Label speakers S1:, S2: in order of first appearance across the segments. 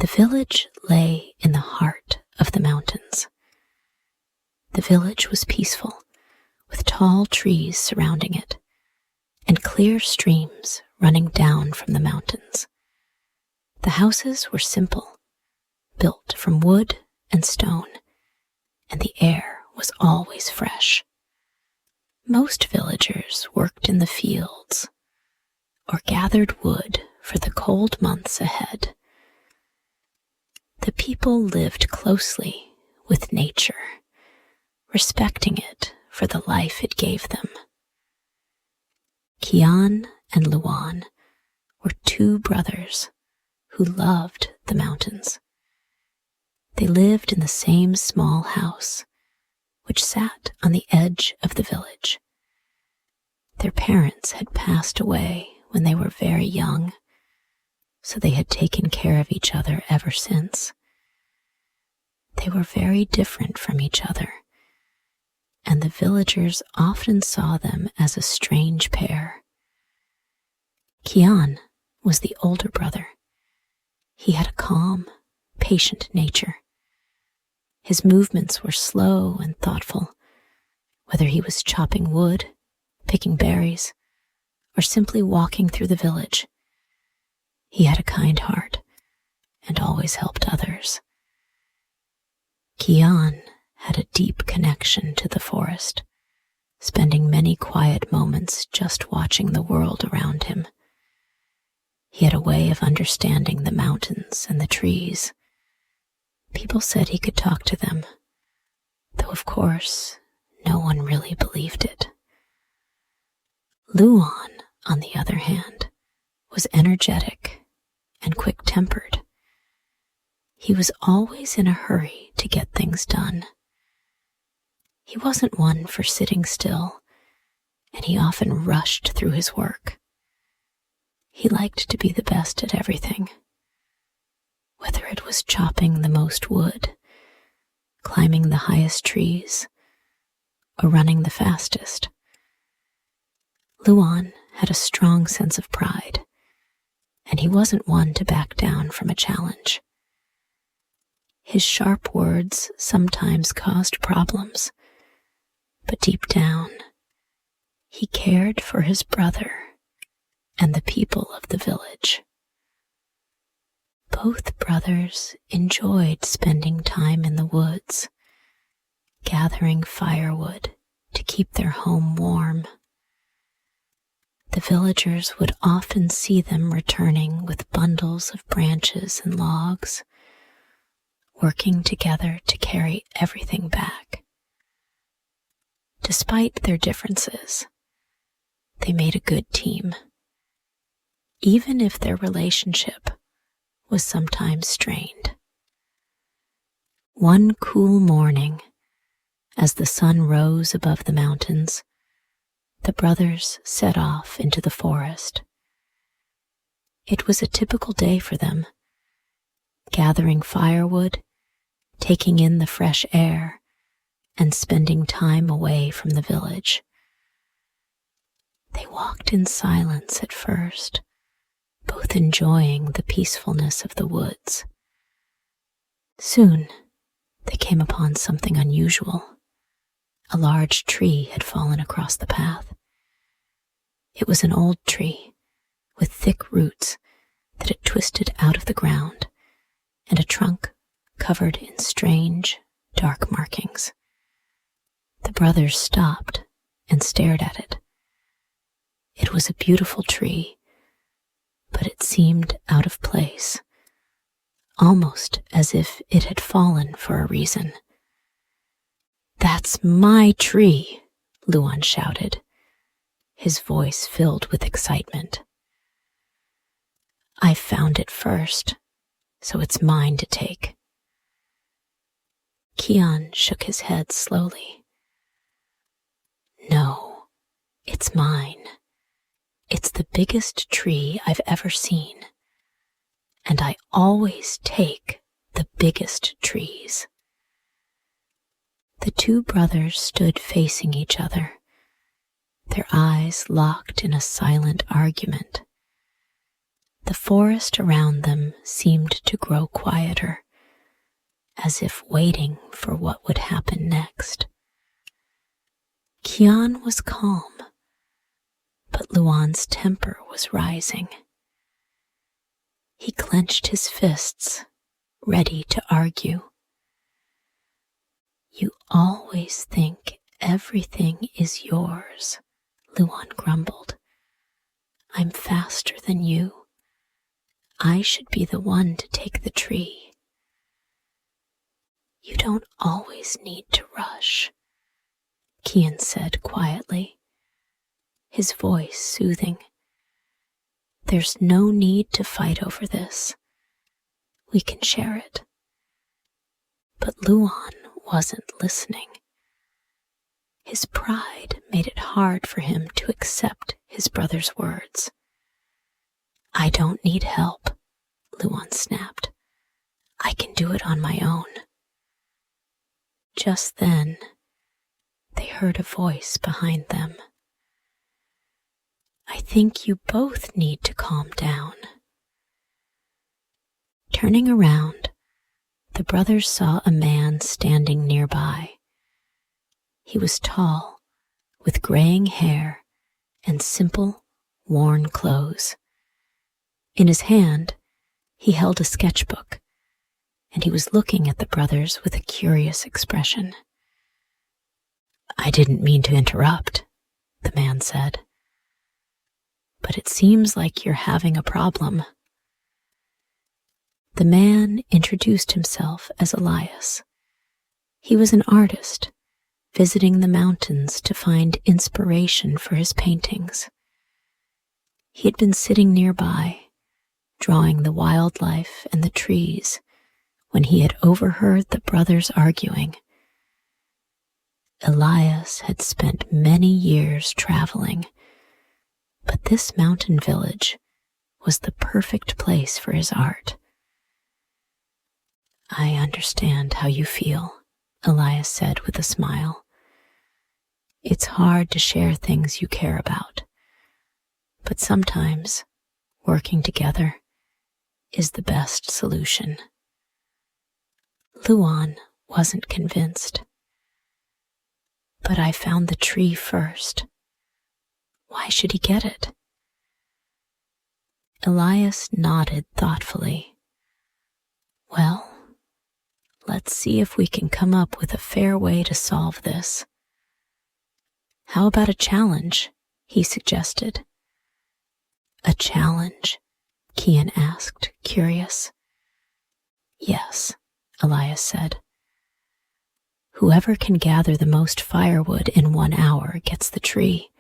S1: The village lay in the heart of the mountains. The village was peaceful, with tall trees surrounding it, and clear streams running down from the mountains. The houses were simple, built from wood and stone, and the air was always fresh. Most villagers worked in the fields or gathered wood for the cold months ahead. The people lived closely with nature, respecting it for the life it gave them. Kian and Luan were two brothers who loved the mountains. They lived in the same small house, which sat on the edge of the village. Their parents had passed away when they were very young, so they had taken care of each other ever since. They were very different from each other, and the villagers often saw them as a strange pair. Kian was the older brother. He had a calm, patient nature. His movements were slow and thoughtful, whether he was chopping wood, picking berries, or simply walking through the village. He had a kind heart and always helped others. Kian had a deep connection to the forest, spending many quiet moments just watching the world around him. He had a way of understanding the mountains and the trees. People said he could talk to them, though of course, no one really believed it. Luan, on the other hand, was energetic and quick-tempered. He was always in a hurry to get things done. He wasn't one for sitting still, and he often rushed through his work. He liked to be the best at everything, whether it was chopping the most wood, climbing the highest trees, or running the fastest. Luan had a strong sense of pride, and he wasn't one to back down from a challenge. His sharp words sometimes caused problems, but deep down, he cared for his brother and the people of the village. Both brothers enjoyed spending time in the woods, gathering firewood to keep their home warm. The villagers would often see them returning with bundles of branches and logs, working together to carry everything back. Despite their differences, they made a good team, even if their relationship was sometimes strained. One cool morning, as the sun rose above the mountains, the brothers set off into the forest. It was a typical day for them, gathering firewood, taking in the fresh air, and spending time away from the village. They walked in silence at first, both enjoying the peacefulness of the woods. Soon, they came upon something unusual. A large tree had fallen across the path. It was an old tree with thick roots that had twisted out of the ground and a trunk covered in strange, dark markings. The brothers stopped and stared at it. It was a beautiful tree, but it seemed out of place, almost as if it had fallen for a reason. "That's my tree," Luan shouted, his voice filled with excitement. "I found it first, so it's mine to take." Kian shook his head slowly. "No, it's mine. It's the biggest tree I've ever seen, and I always take the biggest trees." The two brothers stood facing each other, their eyes locked in a silent argument. The forest around them seemed to grow quieter, as if waiting for what would happen next. Kian was calm, but Luan's temper was rising. He clenched his fists, ready to argue. "You always think everything is yours," Luan grumbled. "I'm faster than you. I should be the one to take the tree." "You don't always need to rush," Kian said quietly, his voice soothing. "There's no need to fight over this. We can share it." But Luan wasn't listening. His pride made it hard for him to accept his brother's words. "I don't need help," Luan snapped. "I can do it on my own." Just then, they heard a voice behind them. "I think you both need to calm down." Turning around, the brothers saw a man standing nearby. He was tall, with graying hair and simple, worn clothes. In his hand, he held a sketchbook, and he was looking at the brothers with a curious expression. "I didn't mean to interrupt," the man said. "But it seems like you're having a problem." The man introduced himself as Elias. He was an artist, visiting the mountains to find inspiration for his paintings. He had been sitting nearby, drawing the wildlife and the trees, when he had overheard the brothers arguing. Elias had spent many years traveling, but this mountain village was the perfect place for his art. "I understand how you feel," Elias said with a smile. "It's hard to share things you care about, but sometimes working together is the best solution." Luan wasn't convinced. "But I found the tree first. Why should he get it?" Elias nodded thoughtfully. "Well, let's see if we can come up with a fair way to solve this. How about a challenge?" he suggested. "A challenge?" Kian asked, curious. "Yes," Elias said. "Whoever can gather the most firewood in 1 hour gets the tree.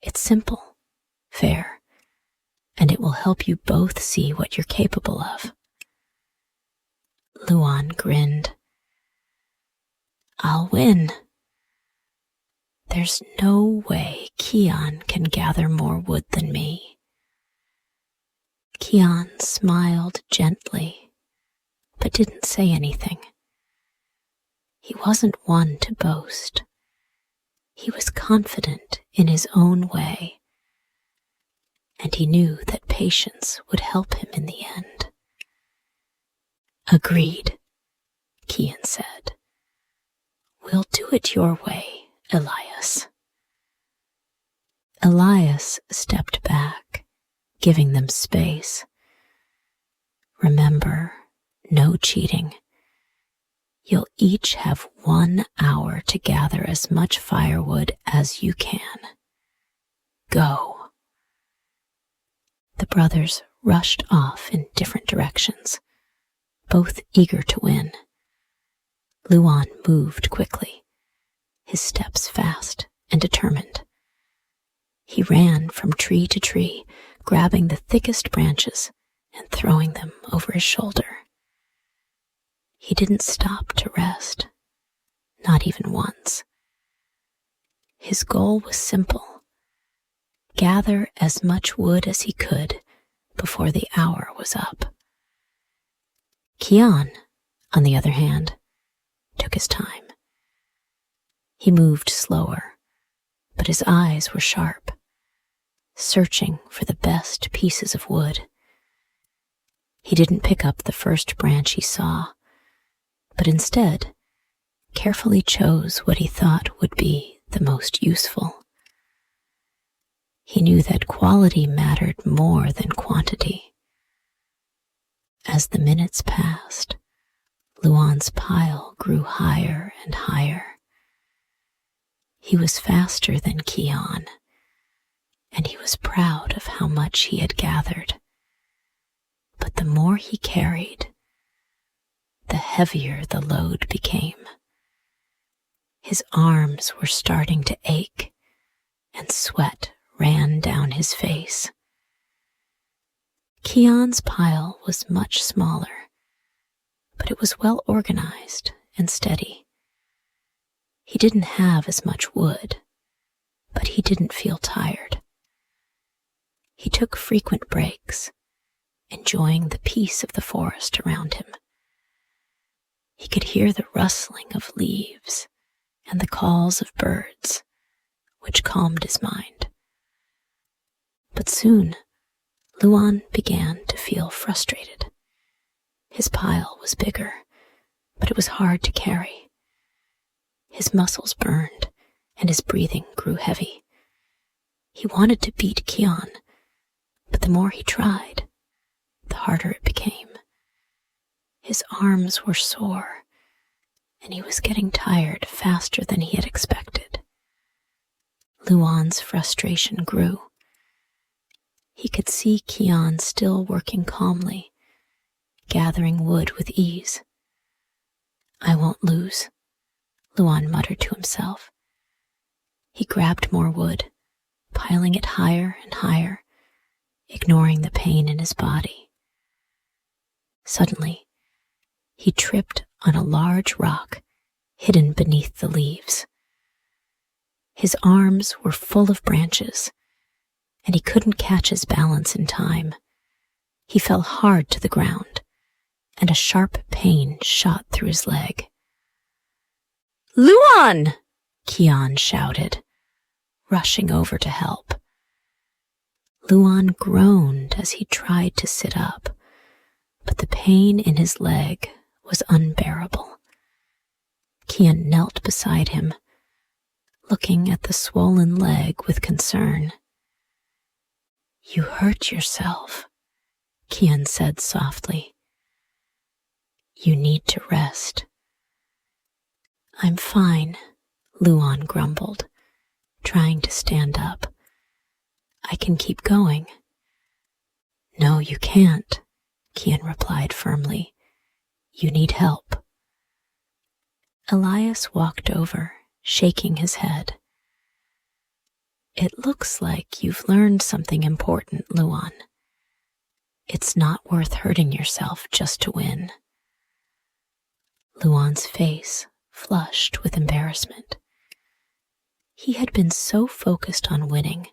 S1: It's simple, fair, and it will help you both see what you're capable of." Luan grinned. "I'll win." "There's no way Kian can gather more wood than me." Kian smiled gently, but didn't say anything. He wasn't one to boast. He was confident in his own way, and he knew that patience would help him in the end. "Agreed," Kian said. "We'll do it your way, Elias." Elias stepped back, giving them space. "Remember, no cheating. You'll each have 1 hour to gather as much firewood as you can. Go." The brothers rushed off in different directions, both eager to win. Luan moved quickly, his steps fast and determined. He ran from tree to tree, grabbing the thickest branches and throwing them over his shoulder. He didn't stop to rest, not even once. His goal was simple: gather as much wood as he could before the hour was up. Kian, on the other hand, took his time. He moved slower, but his eyes were sharp, searching for the best pieces of wood He didn't pick up the first branch he saw, but instead carefully chose what he thought would be the most useful. He knew that quality mattered more than quantity. As the minutes passed, Luan's pile grew higher and higher. He was faster than Kian, and he was proud of how much he had gathered. But the more he carried, the heavier the load became. His arms were starting to ache, and sweat ran down his face. Kian's pile was much smaller, but it was well organized and steady. He didn't have as much wood, but he didn't feel tired. He took frequent breaks, enjoying the peace of the forest around him. He could hear the rustling of leaves and the calls of birds, which calmed his mind. But soon, Luan began to feel frustrated. His pile was bigger, but it was hard to carry. His muscles burned, and his breathing grew heavy. He wanted to beat Kian, but the more he tried, the harder it became. His arms were sore, and he was getting tired faster than he had expected. Luan's frustration grew. He could see Kian still working calmly, gathering wood with ease. "I won't lose," Luan muttered to himself. He grabbed more wood, piling it higher and higher, ignoring the pain in his body. Suddenly, he tripped on a large rock hidden beneath the leaves. His arms were full of branches, and he couldn't catch his balance in time. He fell hard to the ground, and a sharp pain shot through his leg. "Luan!" Kian shouted, rushing over to help. Luan groaned as he tried to sit up, but the pain in his leg was unbearable. Kian knelt beside him, looking at the swollen leg with concern. "You hurt yourself," Kian said softly. "You need to rest." "I'm fine," Luan grumbled, trying to stand up. "I can keep going." "No, you can't," Kian replied firmly. "You need help." Elias walked over, shaking his head. "It looks like you've learned something important, Luan. It's not worth hurting yourself just to win." Luan's face flushed with embarrassment. He had been so focused on winning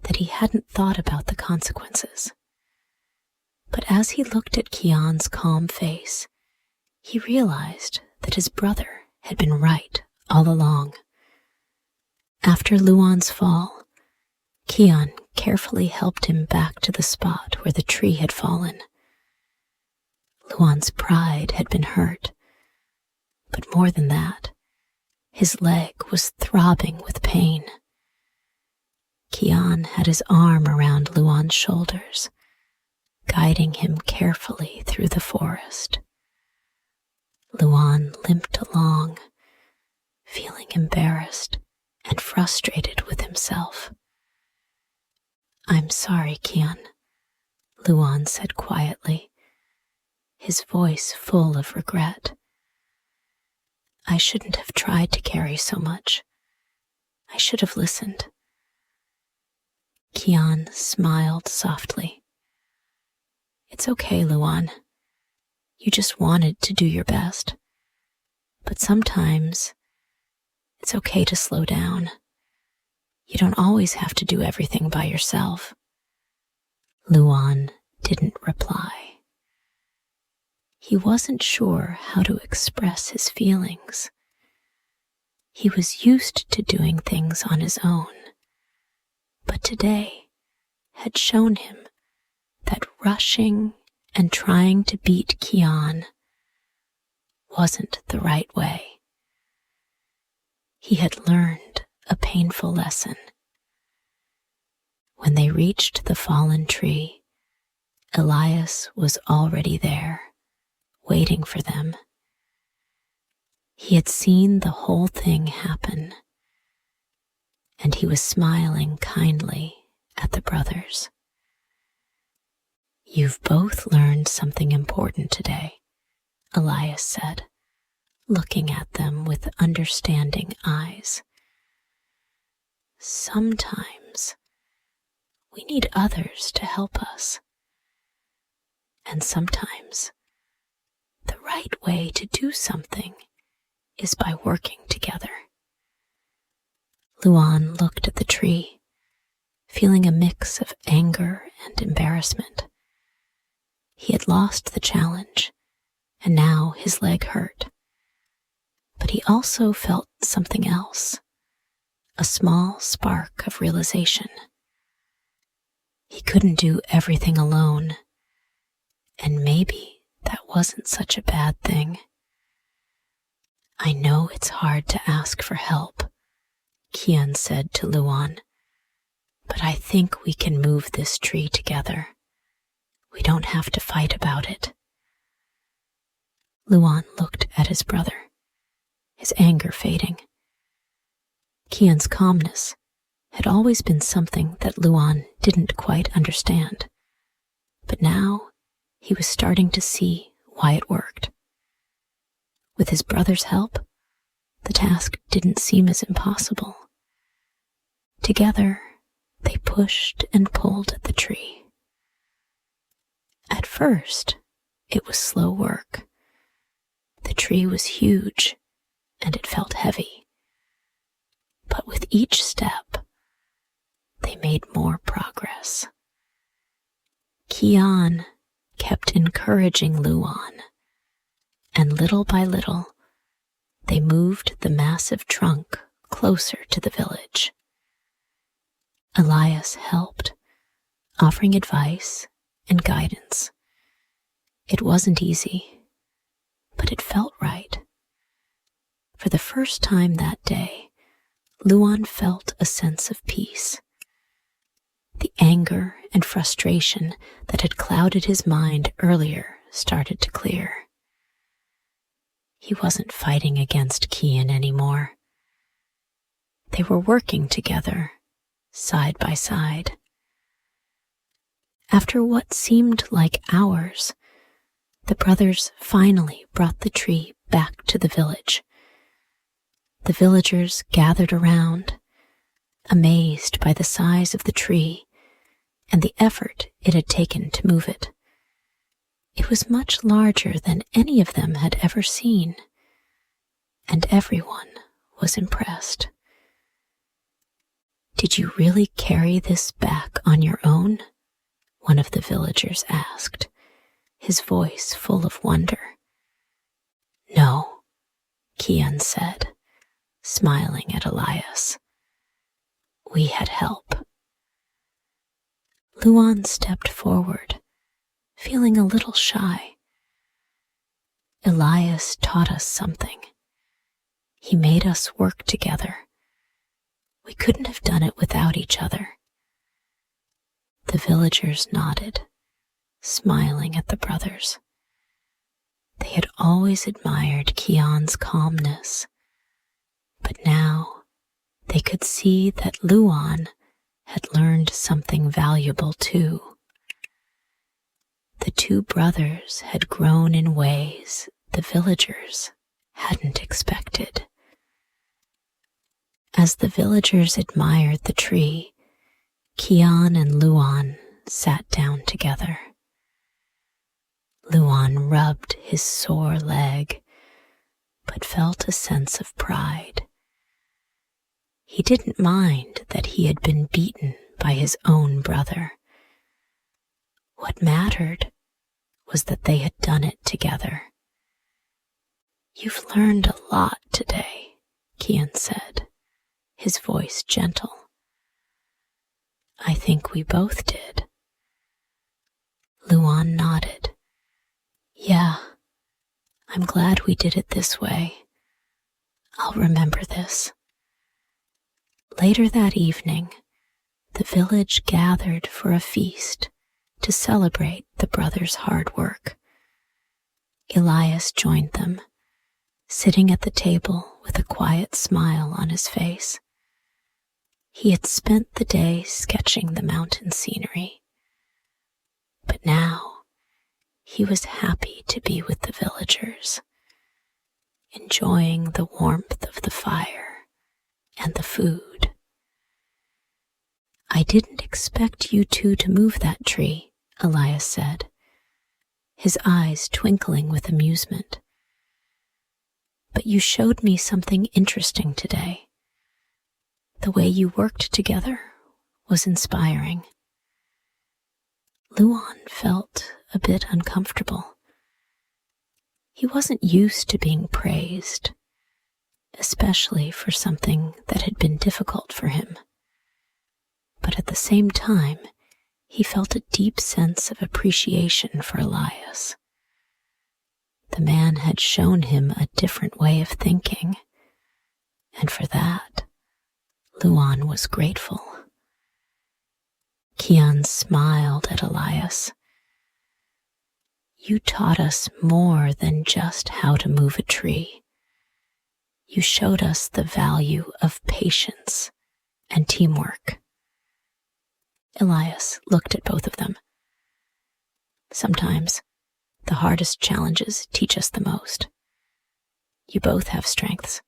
S1: that he hadn't thought about the consequences. But as he looked at Kian's calm face, he realized that his brother had been right all along. After Luan's fall, Kian carefully helped him back to the spot where the tree had fallen. Luan's pride had been hurt, but more than that, his leg was throbbing with pain. Kian had his arm around Luan's shoulders, guiding him carefully through the forest. Luan limped along, feeling embarrassed and frustrated with himself. "I'm sorry, Kian," Luan said quietly, his voice full of regret. "I shouldn't have tried to carry so much. I should have listened." Kian smiled softly. "It's okay, Luan. You just wanted to do your best. But sometimes it's okay to slow down. You don't always have to do everything by yourself." Luan didn't reply. He wasn't sure how to express his feelings. He was used to doing things on his own, but today had shown him that rushing and trying to beat Kian wasn't the right way. He had learned a painful lesson. When they reached the fallen tree, Elias was already there, waiting for them. He had seen the whole thing happen, and he was smiling kindly at the brothers. "You've both learned something important today," Elias said, looking at them with understanding eyes. "Sometimes we need others to help us. And sometimes the right way to do something is by working together." Luan looked at the tree, feeling a mix of anger and embarrassment. He had lost the challenge, and now his leg hurt. But he also felt something else, a small spark of realization. He couldn't do everything alone, and maybe that wasn't such a bad thing. "I know it's hard to ask for help," Kian said to Luan, "but I think we can move this tree together. We don't have to fight about it." Luan looked at his brother, his anger fading. Kian's calmness had always been something that Luan didn't quite understand, but now he was starting to see why it worked. With his brother's help, the task didn't seem as impossible. Together, they pushed and pulled at the tree. At first, it was slow work. The tree was huge, and it felt heavy. But with each step, they made more progress. Kian kept encouraging Luan, and little by little, they moved the massive trunk closer to the village. Elias helped, offering advice and guidance. It wasn't easy, but it felt right. For the first time that day, Luan felt a sense of peace. The anger and frustration that had clouded his mind earlier started to clear. He wasn't fighting against Kian anymore. They were working together, side by side. After what seemed like hours, the brothers finally brought the tree back to the village. The villagers gathered around, amazed by the size of the tree and the effort it had taken to move it. It was much larger than any of them had ever seen, and everyone was impressed. "Did you really carry this back on your own?" one of the villagers asked, his voice full of wonder. "No," Kian said, smiling at Elias. "We had help." Luan stepped forward, feeling a little shy. "Elias taught us something. He made us work together. We couldn't have done it without each other." The villagers nodded, smiling at the brothers. They had always admired Kian's calmness, but now they could see that Luan had learned something valuable too. The two brothers had grown in ways the villagers hadn't expected. As the villagers admired the tree, Kian and Luan sat down together. Luan rubbed his sore leg, but felt a sense of pride. He didn't mind that he had been beaten by his own brother. What mattered was that they had done it together. "You've learned a lot today," Kian said, his voice gentle. "I think we both did." Luan nodded, Yeah, I'm glad we did it this way. I'll remember this. Later that evening, the village gathered for a feast to celebrate the brothers' hard work. Elias joined them, sitting at the table with a quiet smile on his face. He had spent the day sketching the mountain scenery, but now he was happy to be with the villagers, enjoying the warmth of the fire and the food. I didn't expect you two to move that tree, Elias said, his eyes twinkling with amusement. But you showed me something interesting today. The way you worked together was inspiring. Luan felt a bit uncomfortable. He wasn't used to being praised, especially for something that had been difficult for him. But at the same time, he felt a deep sense of appreciation for Elias. The man had shown him a different way of thinking, and for that, Luan was grateful. Kian smiled at Elias. You taught us more than just how to move a tree. You showed us the value of patience and teamwork. Elias looked at both of them. Sometimes, the hardest challenges teach us the most. You both have strengths,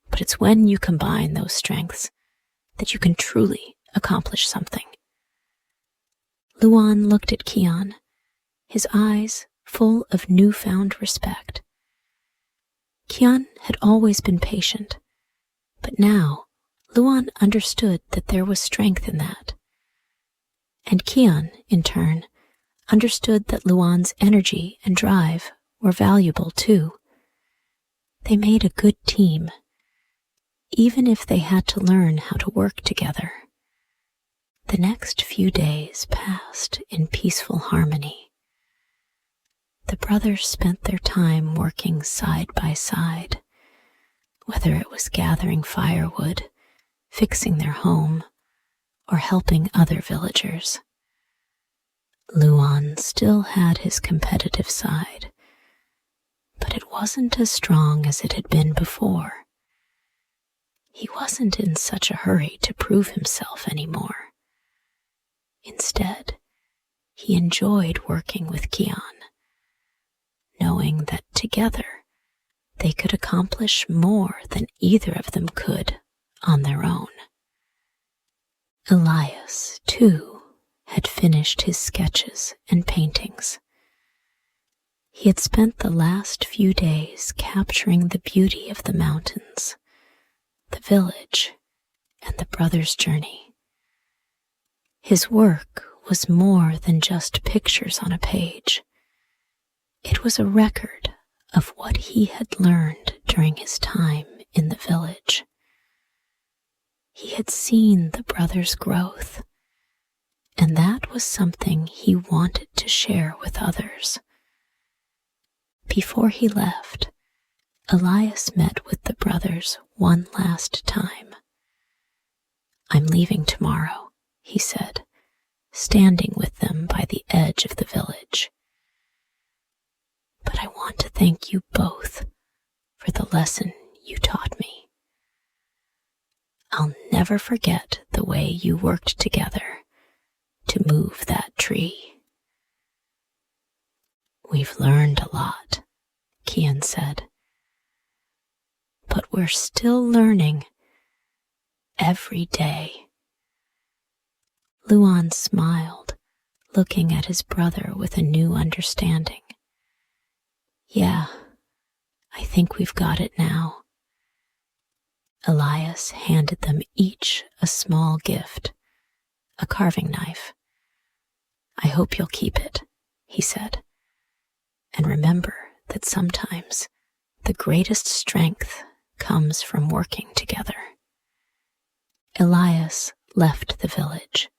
S1: but it's when you combine those strengths that you can truly accomplish something. Luan looked at Kian, his eyes full of newfound respect. Kian had always been patient, but now Luan understood that there was strength in that. And Kian, in turn, understood that Luan's energy and drive were valuable too. They made a good team, even if they had to learn how to work together. The next few days passed in peaceful harmony. The brothers spent their time working side by side, whether it was gathering firewood, fixing their home, or helping other villagers. Luan still had his competitive side, but it wasn't as strong as it had been before. He wasn't in such a hurry to prove himself anymore. Instead, he enjoyed working with Kian, knowing that together they could accomplish more than either of them could on their own. Elias, too, had finished his sketches and paintings. He had spent the last few days capturing the beauty of the mountains, the village, and the brothers' journey. His work was more than just pictures on a page. It was a record of what he had learned during his time in the village. He had seen the brothers' growth, and that was something he wanted to share with others. Before he left, Elias met with the brothers one last time. I'm leaving tomorrow, he said, standing with them by the edge of the village. But I want to thank you both for the lesson you taught me. I'll never forget the way you worked together to move that tree. We've learned a lot, Kian said. But we're still learning every day. Luan smiled, looking at his brother with a new understanding. Yeah, I think we've got it now. Elias handed them each a small gift, a carving knife. I hope you'll keep it, he said. And remember that sometimes the greatest strength comes from working together. Elias left the village,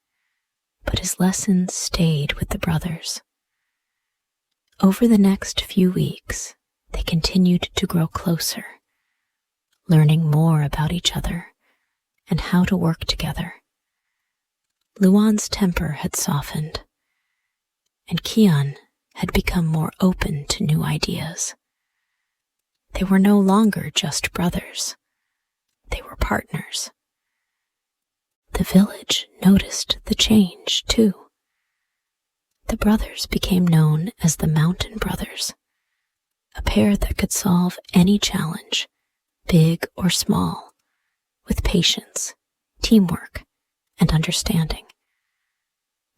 S1: but his lessons stayed with the brothers. Over the next few weeks, they continued to grow closer, learning more about each other and how to work together. Luan's temper had softened, and Kian had become more open to new ideas. They were no longer just brothers. They were partners. The village noticed the change, too. The brothers became known as the Mountain Brothers, a pair that could solve any challenge, big or small, with patience, teamwork, and understanding.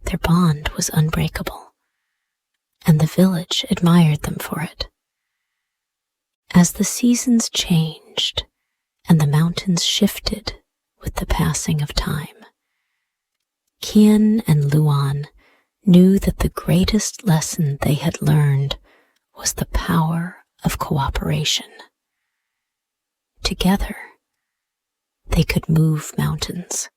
S1: Their bond was unbreakable, and the village admired them for it. As the seasons changed and the mountains shifted with the passing of time, Kian and Luan knew that the greatest lesson they had learned was the power of cooperation. Together, they could move mountains,